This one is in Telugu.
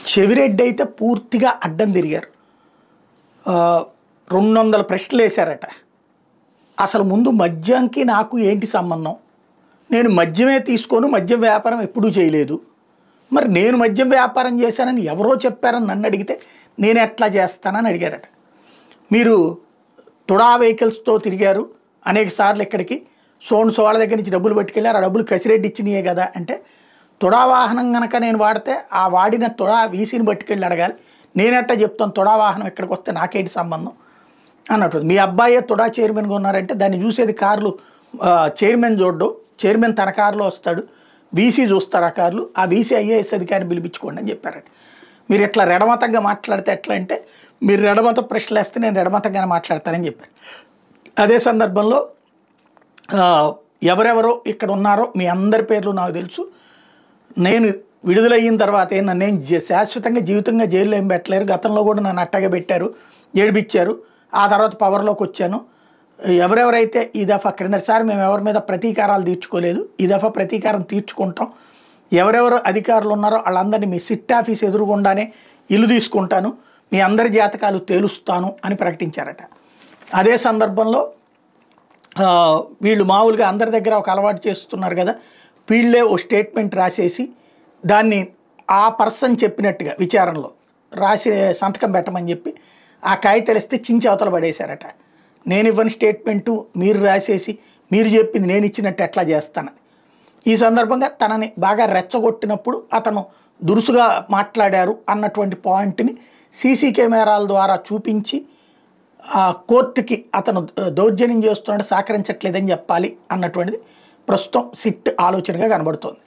చెవిరెడ్డి అయితే పూర్తిగా అడ్డం తిరిగారు. 200 ప్రశ్నలు వేశారట. అసలు ముందు మద్యంకి నాకు ఏంటి సంబంధం? నేను మద్యమే తీసుకోను, మద్యం వ్యాపారం ఎప్పుడూ చేయలేదు. మరి నేను మద్యం వ్యాపారం చేశానని ఎవరో చెప్పారని నన్ను అడిగితే నేను ఎట్లా చేస్తానని అడిగారట. మీరు తుడా వెహికల్స్తో తిరిగారు అనేక సార్లు ఇక్కడికి, సోన్స్ వాళ్ళ దగ్గర నుంచి డబ్బులు పట్టుకెళ్ళారు, ఆ డబ్బులు కసిరెడ్డి ఇచ్చినాయే కదా అంటే, తుడా వాహనం కనుక నేను వాడితే ఆ వాడిన తుడా వీసీని పట్టుకెళ్ళి అడగాలి, నేనెట్టా చెప్తాను తుడా వాహనం ఇక్కడికి వస్తే నాకేంటి సంబంధం అన్నట్టు. మీ అబ్బాయే తుడా చైర్మన్గా ఉన్నారంటే దాన్ని చూసేది కార్లు చైర్మన్ చూడ్డు, చైర్మన్ తన కారులో వస్తాడు, వీసీ చూస్తారు ఆ కార్లు, ఆ వీసీ ఐఏఎస్ అధికారిని పిలిపించుకోండి అని చెప్పారట. మీరు ఇట్లా రెడమతంగా మాట్లాడితే ఎట్లా అంటే, మీరు రెడమత ప్రశ్నలు వేస్తే నేను రెడమతంగానే మాట్లాడతానని చెప్పారు. అదే సందర్భంలో ఎవరెవరో ఇక్కడ ఉన్నారో మీ అందరి పేర్లు నాకు తెలుసు. నేను విడుదలయ్యిన తర్వాత నన్ను శాశ్వతంగా జీవితంగా జైల్లో ఏం పెట్టలేరు, గతంలో కూడా నన్ను అట్టగా పెట్టారు, ఏడిపించారు. ఆ తర్వాత పవర్లోకి వచ్చాను. ఎవరెవరైతే ఈ దఫా క్రిందటిసారి మేము ఎవరి మీద ప్రతీకారాలు తీర్చుకోలేదు, ఈ దఫా ప్రతీకారం తీర్చుకుంటాం. ఎవరెవరు అధికారులు ఉన్నారో వాళ్ళందరినీ మీ సిట్ ఆఫీస్ ఎదురుగుండానే ఇల్లు తీసుకుంటాను, మీ అందరి జాతకాలు తేలుస్తాను అని ప్రకటించారట. అదే సందర్భంలో వీళ్ళు మామూలుగా అందరి దగ్గర ఒక అలవాటు చేస్తున్నారు కదా, వీళ్ళే ఓ స్టేట్మెంట్ రాసేసి దాన్ని ఆ పర్సన్ చెప్పినట్టుగా విచారణలో రాసి సంతకం పెట్టమని చెప్పి ఆ కాగితాలు ఇస్తే చించి అవతల పడేశారట. నేను ఇవ్వని స్టేట్మెంటు మీరు రాసేసి మీరు చెప్పింది నేను ఇచ్చినట్టు ఎట్లా చేస్తానని. ఈ సందర్భంగా తనని బాగా రెచ్చగొట్టినప్పుడు అతను దురుసుగా మాట్లాడారు అన్నటువంటి పాయింట్ని సీసీ కెమెరాల ద్వారా చూపించి కోర్టుకి అతను దౌర్జన్యం చేస్తున్నాడు, సహకరించట్లేదని చెప్పాలి అన్నటువంటిది ప్రస్తుతం సిట్ ఆలోచనగా కనబడుతోంది.